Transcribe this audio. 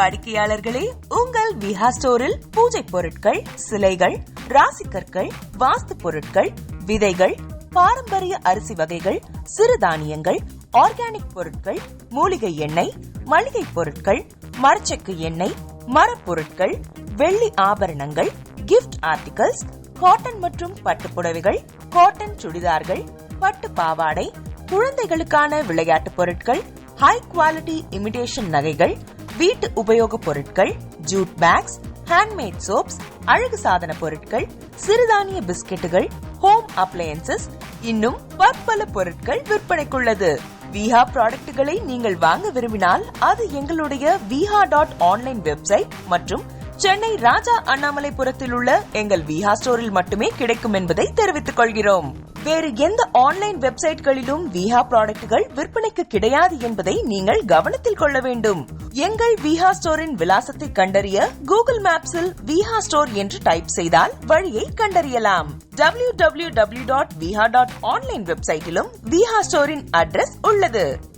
வாடிக்கையாளர்களே, உங்கள் விஹா ஸ்டோரில் பூஜை பொருட்கள், சிலைகள், ராசிக்கற்கள், வாஸ்து பொருட்கள், விதைகள், பாரம்பரிய அரிசி வகைகள், சிறுதானியங்கள், ஆர்கானிக் பொருட்கள், மூலிகை எண்ணெய், மளிகை பொருட்கள், மரச்செக்கு எண்ணெய், மரப்பொருட்கள், வெள்ளி ஆபரணங்கள், கிஃப்ட் ஆர்டிகல்ஸ், காட்டன் மற்றும் பட்டு புடவைகள், காட்டன் சுடிதார்கள், பட்டு பாவாடை, குழந்தைகளுக்கான விளையாட்டு பொருட்கள், ஹை குவாலிட்டி இமிடேஷன் நகைகள், வீட்டு உபயோக பொருட்கள், ஜூட் பேக்ஸ், ஹேண்ட்மேட் சோப்ஸ், அழகு சாதன பொருட்கள், சிறுதானிய பிஸ்கெட்டுகள், ஹோம் அப்ளையன்சஸ், இன்னும் பற்பல பொருட்கள் விற்பனைக்குள்ளது. விஹா ப்ராடக்ட்களை நீங்கள் வாங்க விரும்பினால் அது எங்களுடைய viha.online வெப்சைட் மற்றும் சென்னை ராஜா அண்ணாமலைபுரத்தில் உள்ள எங்கள் விஹா ஸ்டோரில் மட்டுமே கிடைக்கும் என்பதை தெரிவித்துக் கொள்கிறோம். வேறு எந்த ஆன்லைன் வெப்சைட்களிலும் விஹா ப்ராடக்ட்கள் விற்பனைக்கு கிடையாது என்பதை நீங்கள் கவனத்தில் கொள்ள வேண்டும். எங்கள் விஹா ஸ்டோரின் விலாசத்தை கண்டறிய கூகுள் மேப்ஸில் விஹா ஸ்டோர் என்று டைப் செய்தால் வழியை கண்டறியலாம். www.viha.online வெப்சைட்டிலும் விஹா ஸ்டோரின் அட்ரஸ் உள்ளது.